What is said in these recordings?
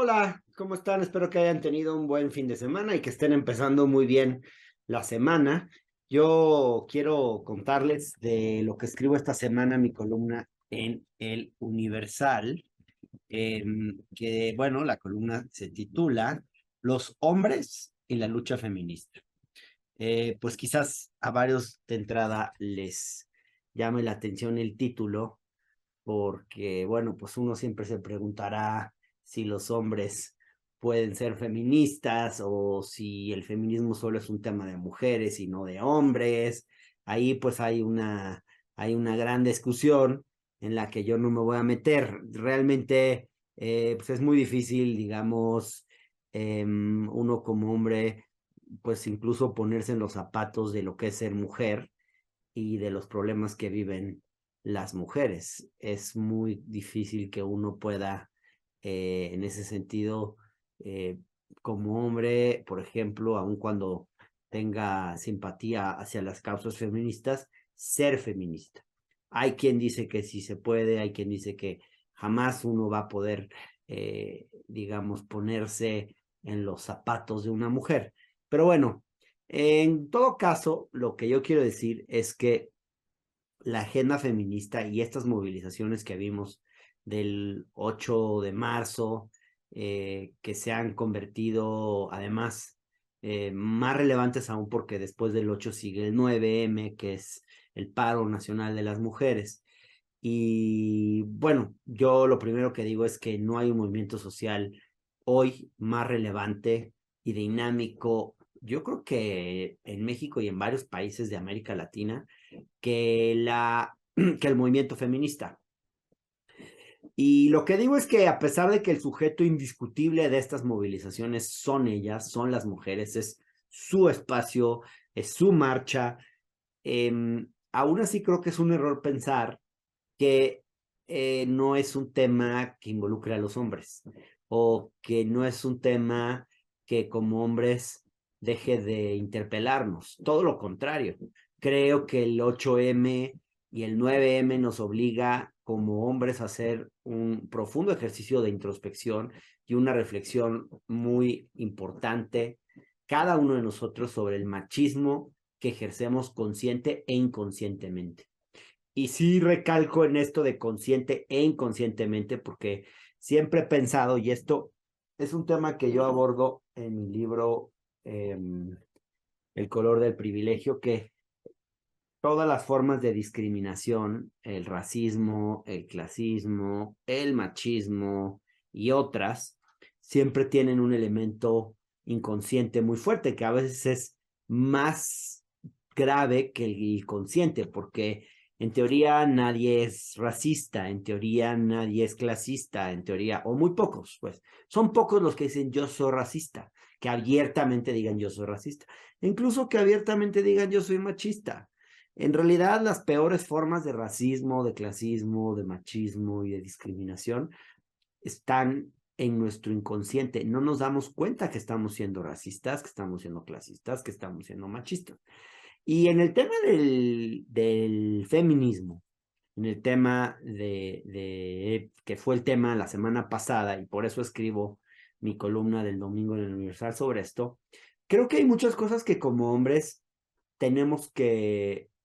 Hola, ¿cómo están? Espero que hayan tenido un buen fin de semana y que estén empezando muy bien la semana. Yo quiero contarles de lo que escribo esta semana, mi columna en El Universal, que bueno, la columna se titula Los hombres y la lucha feminista. Pues quizás a varios de entrada les llame la atención el título porque, bueno, pues uno siempre se preguntará si los hombres pueden ser feministas o si el feminismo solo es un tema de mujeres y no de hombres. Ahí pues hay una gran discusión en la que yo no me voy a meter. Realmente pues es muy difícil, digamos, uno como hombre, pues incluso ponerse en los zapatos de lo que es ser mujer y de los problemas que viven las mujeres. Es muy difícil que uno pueda, en ese sentido, eh, como hombre, por ejemplo, aun cuando tenga simpatía hacia las causas feministas, ser feminista. Hay quien dice que sí se puede, hay quien dice que jamás uno va a poder, digamos, ponerse en los zapatos de una mujer. Pero bueno, en todo caso, lo que yo quiero decir es que la agenda feminista y estas movilizaciones que vimos del 8 de marzo, que se han convertido además más relevantes aún porque después del 8 sigue el 9M, que es el paro nacional de las mujeres. Y bueno, yo lo primero que digo es que no hay un movimiento social hoy más relevante y dinámico, yo creo que en México y en varios países de América Latina, que el movimiento feminista. Y lo que digo es que a pesar de que el sujeto indiscutible de estas movilizaciones son ellas, son las mujeres, es su espacio, es su marcha, aún así creo que es un error pensar que no es un tema que involucre a los hombres o que no es un tema que como hombres deje de interpelarnos. Todo lo contrario. Creo que el 8M y el 9M nos obliga como hombres a hacer un profundo ejercicio de introspección y una reflexión muy importante, cada uno de nosotros, sobre el machismo que ejercemos consciente e inconscientemente. Y sí recalco en esto de consciente e inconscientemente, porque siempre he pensado, y esto es un tema que yo abordo en mi libro El color del privilegio, que todas las formas de discriminación, el racismo, el clasismo, el machismo y otras, siempre tienen un elemento inconsciente muy fuerte, que a veces es más grave que el consciente, porque en teoría nadie es racista, en teoría nadie es clasista, en teoría, o muy pocos, pues, son pocos los que dicen yo soy racista, que abiertamente digan yo soy racista, incluso que abiertamente digan yo soy machista. En realidad, las peores formas de racismo, de clasismo, de machismo y de discriminación están en nuestro inconsciente. No nos damos cuenta que estamos siendo racistas, que estamos siendo clasistas, que estamos siendo machistas. Y en el tema del feminismo, en el tema que fue el tema la semana pasada, y por eso escribo mi columna del domingo en el Universal sobre esto, creo que hay muchas cosas que como hombres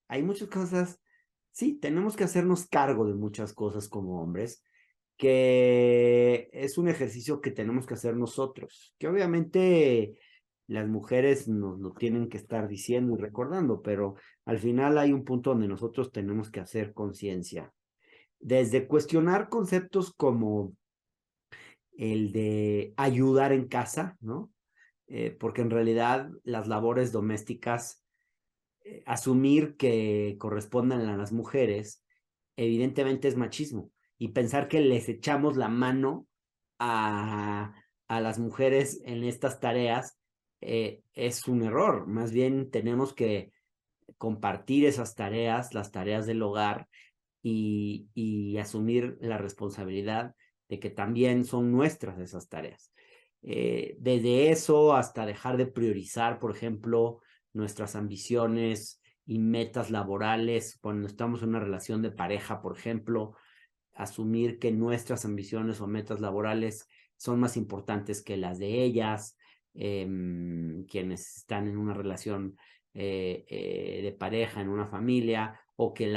hay muchas cosas, sí, tenemos que hacernos cargo de muchas cosas como hombres, que es un ejercicio que tenemos que hacer nosotros, que obviamente las mujeres nos lo tienen que estar diciendo y recordando, pero al final hay un punto donde nosotros tenemos que hacer conciencia. Desde cuestionar conceptos como el de ayudar en casa, ¿no? Porque en realidad las labores domésticas, asumir que correspondan a las mujeres, evidentemente es machismo. Y pensar que les echamos la mano a, a las mujeres en estas tareas es un error. Más bien tenemos que compartir esas tareas, las tareas del hogar, y asumir la responsabilidad de que también son nuestras esas tareas. Desde eso hasta dejar de priorizar, por ejemplo, nuestras ambiciones y metas laborales cuando estamos en una relación de pareja, por ejemplo, asumir que nuestras ambiciones o metas laborales son más importantes que las de ellas, quienes están en una relación de pareja, en una familia, o que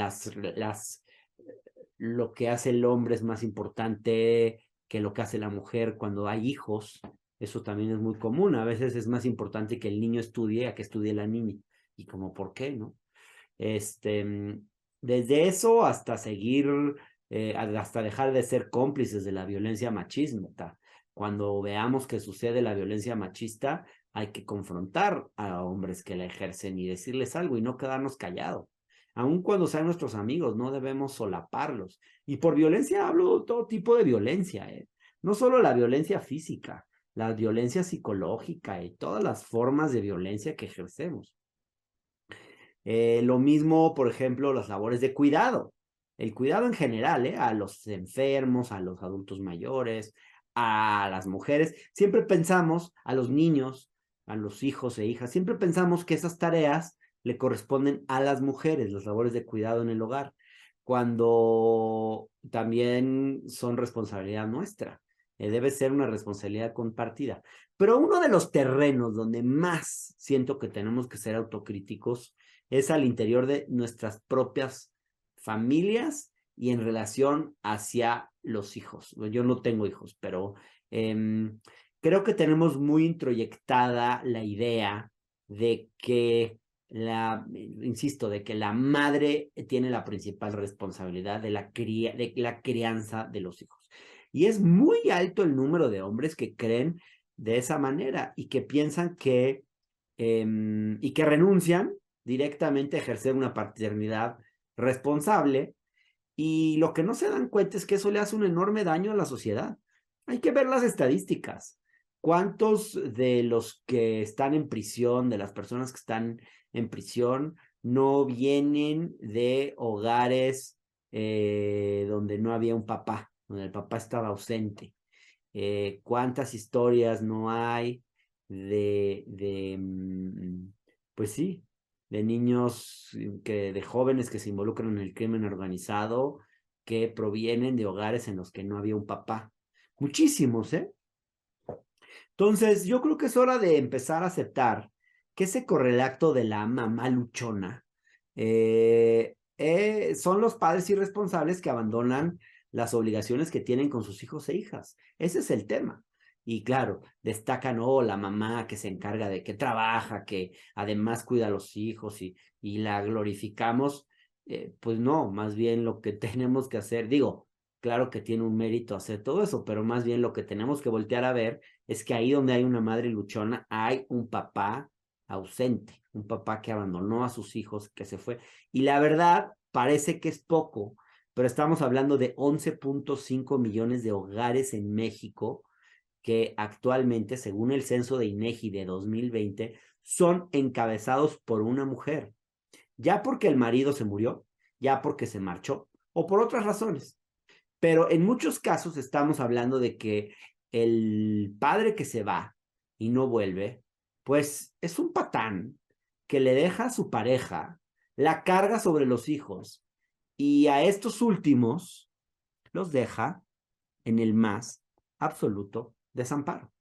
lo que hace el hombre es más importante que lo que hace la mujer cuando hay hijos. Eso también es muy común. A veces es más importante que el niño estudie a que estudie la niña. Y como, ¿por qué, no? Desde eso hasta seguir, hasta dejar de ser cómplices de la violencia machista. Cuando veamos que sucede la violencia machista, hay que confrontar a hombres que la ejercen y decirles algo y no quedarnos callados. Aun cuando sean nuestros amigos, no debemos solaparlos. Y por violencia hablo de todo tipo de violencia, ¿eh? No solo la violencia física, la violencia psicológica y todas las formas de violencia que ejercemos. Lo mismo, por ejemplo, las labores de cuidado. El cuidado en general, a los enfermos, a los adultos mayores, a las mujeres. Siempre pensamos, a los niños, a los hijos e hijas, siempre pensamos que esas tareas le corresponden a las mujeres, las labores de cuidado en el hogar, cuando también son responsabilidad nuestra. Debe ser una responsabilidad compartida. Pero uno de los terrenos donde más siento que tenemos que ser autocríticos es al interior de nuestras propias familias y en relación hacia los hijos. Yo no tengo hijos, pero creo que tenemos muy introyectada la idea de que insisto, de que la madre tiene la principal responsabilidad de la crianza de los hijos. Y es muy alto el número de hombres que creen de esa manera y que piensan que, y que renuncian directamente a ejercer una paternidad responsable, y lo que no se dan cuenta es que eso le hace un enorme daño a la sociedad. Hay que ver las estadísticas. ¿Cuántos de los que están en prisión, de las personas que están en prisión, no vienen de hogares donde no había un papá, donde el papá estaba ausente? ¿Cuántas historias no hay pues sí, de niños, de jóvenes que se involucran en el crimen organizado, que provienen de hogares en los que no había un papá? Muchísimos, ¿eh? Entonces, yo creo que es hora de empezar a aceptar que ese correlato de la mamá luchona son los padres irresponsables que abandonan las obligaciones que tienen con sus hijos e hijas. Ese es el tema. Y claro, destacan, la mamá que se encarga de que trabaja, que además cuida a los hijos y la glorificamos. Pues no, más bien lo que tenemos que hacer, digo, claro que tiene un mérito hacer todo eso, pero más bien lo que tenemos que voltear a ver es que ahí donde hay una madre luchona, hay un papá ausente, un papá que abandonó a sus hijos, que se fue. Y la verdad, parece que es poco, pero estamos hablando de 11.5 millones de hogares en México que actualmente, según el censo de INEGI de 2020, son encabezados por una mujer, ya porque el marido se murió, ya porque se marchó, o por otras razones. Pero en muchos casos estamos hablando de que el padre que se va y no vuelve, pues es un patán que le deja a su pareja la carga sobre los hijos y a estos últimos los deja en el más absoluto desamparo.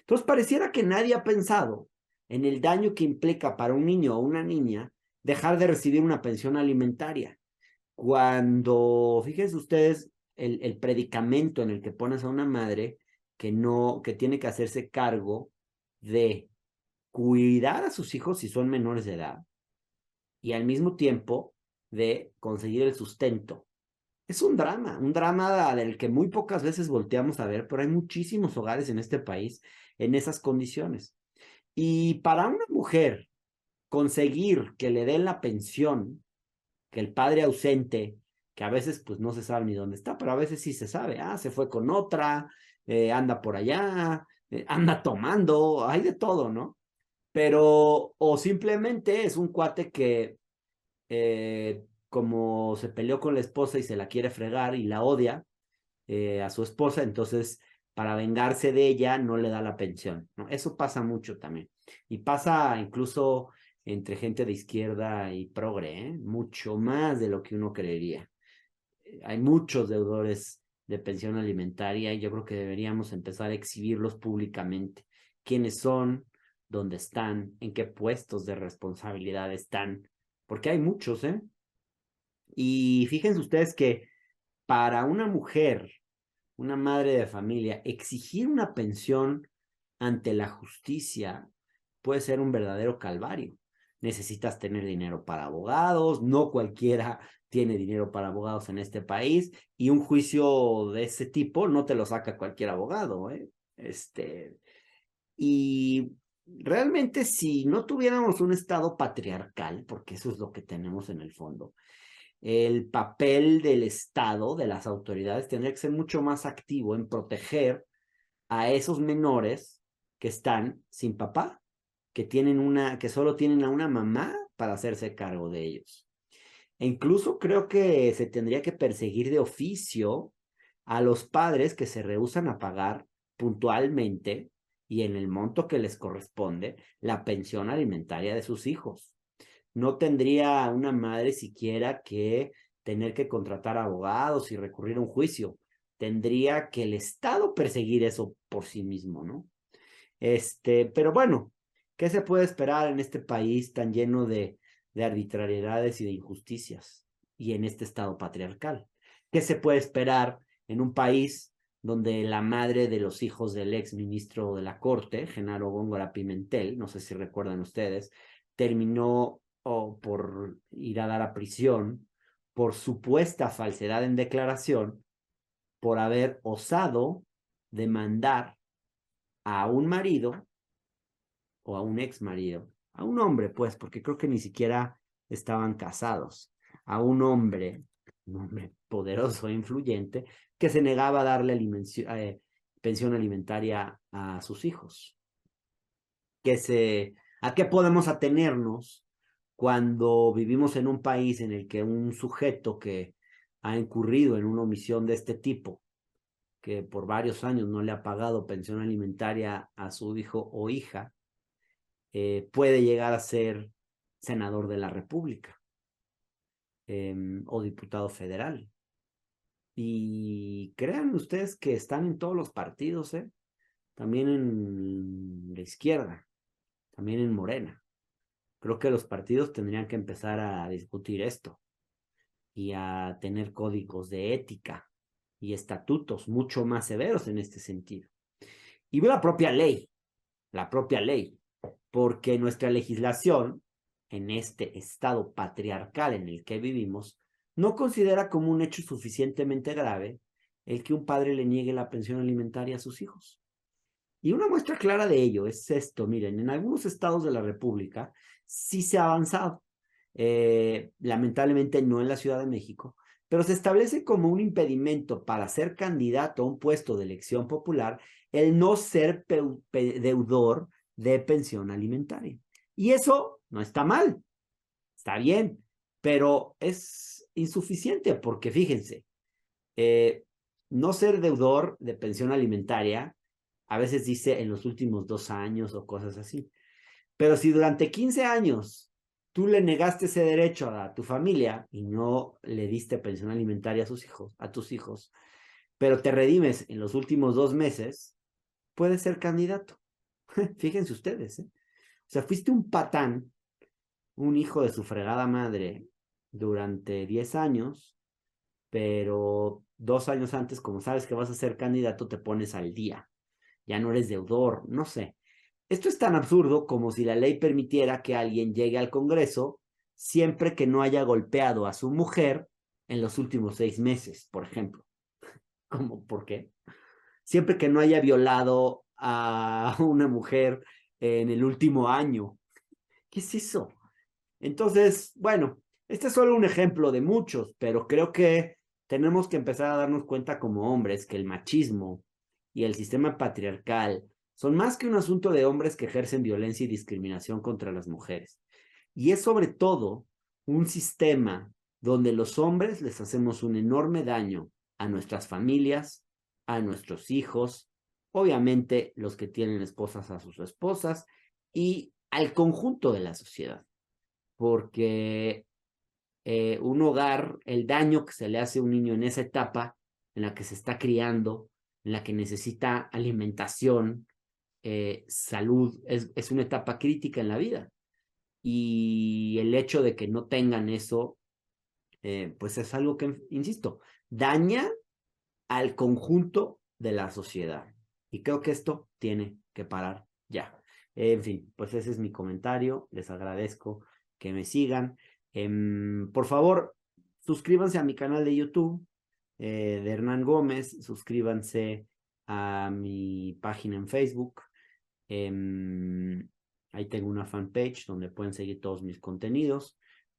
Entonces pareciera que nadie ha pensado en el daño que implica para un niño o una niña dejar de recibir una pensión alimentaria. Cuando, fíjense ustedes, el predicamento en el que pones a una madre que tiene que hacerse cargo de cuidar a sus hijos si son menores de edad y al mismo tiempo de conseguir el sustento. Es un drama del que muy pocas veces volteamos a ver, pero hay muchísimos hogares en este país en esas condiciones. Y para una mujer conseguir que le den la pensión, que el padre ausente, que a veces pues no se sabe ni dónde está, pero a veces sí se sabe, se fue con otra, anda por allá, anda tomando, hay de todo, ¿no? Pero, o simplemente es un cuate que como se peleó con la esposa y se la quiere fregar y la odia a su esposa, entonces para vengarse de ella no le da la pensión, ¿no? Eso pasa mucho también. Y pasa incluso entre gente de izquierda y progre, mucho más de lo que uno creería. hay muchos deudores de pensión alimentaria y yo creo que deberíamos empezar a exhibirlos públicamente. ¿Quiénes son? ¿Dónde están? ¿En qué puestos de responsabilidad están? Porque hay muchos, ¿eh? Y fíjense ustedes que para una mujer, una madre de familia, exigir una pensión ante la justicia puede ser un verdadero calvario. Necesitas tener dinero para abogados, no cualquiera tiene dinero para abogados en este país, y un juicio de ese tipo no te lo saca cualquier abogado, ¿eh? Y realmente si no tuviéramos un estado patriarcal, porque eso es lo que tenemos en el fondo, el papel del Estado, de las autoridades, tendría que ser mucho más activo en proteger a esos menores que están sin papá, que solo tienen a una mamá para hacerse cargo de ellos. E incluso creo que se tendría que perseguir de oficio a los padres que se rehúsan a pagar puntualmente y en el monto que les corresponde la pensión alimentaria de sus hijos. No tendría una madre siquiera que tener que contratar abogados y recurrir a un juicio. Tendría que el Estado perseguir eso por sí mismo, ¿no? Pero bueno, ¿qué se puede esperar en este país tan lleno de arbitrariedades y de injusticias? Y en este estado patriarcal. ¿Qué se puede esperar en un país donde la madre de los hijos del ex ministro de la Corte, Genaro Góngora Pimentel, no sé si recuerdan ustedes, terminó por ir a dar a prisión por supuesta falsedad en declaración, por haber osado demandar a un marido o a un ex marido, a un hombre, pues, porque creo que ni siquiera estaban casados, a un hombre poderoso e influyente, que se negaba a darle pensión alimentaria a sus hijos. ¿A qué podemos atenernos cuando vivimos en un país en el que un sujeto que ha incurrido en una omisión de este tipo, que por varios años no le ha pagado pensión alimentaria a su hijo o hija, puede llegar a ser senador de la República o diputado federal? Y crean ustedes que están en todos los partidos, también en la izquierda, también en Morena. Creo que los partidos tendrían que empezar a discutir esto y a tener códigos de ética y estatutos mucho más severos en este sentido. Y la propia ley, porque nuestra legislación, en este estado patriarcal en el que vivimos, no considera como un hecho suficientemente grave el que un padre le niegue la pensión alimentaria a sus hijos. Y una muestra clara de ello es esto, miren, en algunos estados de la República sí se ha avanzado, lamentablemente no en la Ciudad de México, pero se establece como un impedimento para ser candidato a un puesto de elección popular el no ser deudor de pensión alimentaria. Y eso no está mal, está bien, pero es insuficiente porque fíjense, no ser deudor de pensión alimentaria a veces dice en los últimos 2 años o cosas así. Pero si durante 15 años tú le negaste ese derecho a tu familia y no le diste pensión alimentaria a tus hijos, pero te redimes en los últimos 2 meses, puedes ser candidato. Fíjense ustedes, ¿eh? O sea, fuiste un patán, un hijo de su fregada madre durante 10 años, pero 2 años antes, como sabes que vas a ser candidato, te pones al día. Ya no eres deudor, no sé. Esto es tan absurdo como si la ley permitiera que alguien llegue al Congreso siempre que no haya golpeado a su mujer en los últimos 6 meses, por ejemplo. ¿Cómo? ¿Por qué? Siempre que no haya violado a una mujer en el último año. ¿Qué es eso? Entonces, bueno, este es solo un ejemplo de muchos, pero creo que tenemos que empezar a darnos cuenta como hombres que el machismo y el sistema patriarcal son más que un asunto de hombres que ejercen violencia y discriminación contra las mujeres. Y es sobre todo un sistema donde los hombres les hacemos un enorme daño a nuestras familias, a nuestros hijos, obviamente los que tienen esposas a sus esposas y al conjunto de la sociedad. Porque un hogar, el daño que se le hace a un niño en esa etapa en la que se está criando, en la que necesita alimentación, salud, es una etapa crítica en la vida. Y el hecho de que no tengan eso, pues es algo que, insisto, daña al conjunto de la sociedad. Y creo que esto tiene que parar ya. En fin, pues ese es mi comentario. Les agradezco que me sigan. Por favor, suscríbanse a mi canal de YouTube de Hernán Gómez. Suscríbanse a mi página en Facebook. Ahí tengo una fanpage donde pueden seguir todos mis contenidos.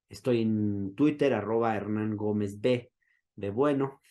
Estoy en Twitter, @Hernán Gómez B, de bueno.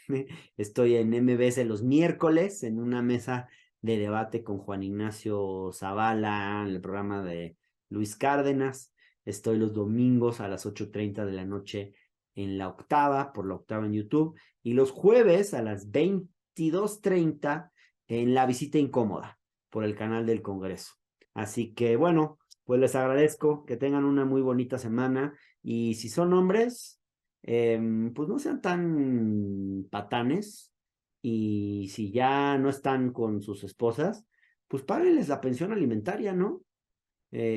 Estoy en MBS los miércoles en una mesa de debate con Juan Ignacio Zavala, en el programa de Luis Cárdenas. Estoy los domingos a las 8:30 de la noche en La Octava, por La Octava en YouTube. Y los jueves a las 22:30 en La Visita Incómoda, por el canal del Congreso. Así que bueno, pues les agradezco que tengan una muy bonita semana y si son hombres, pues no sean tan patanes y si ya no están con sus esposas, pues páguenles la pensión alimentaria, ¿no?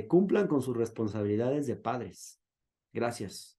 Cumplan con sus responsabilidades de padres. Gracias.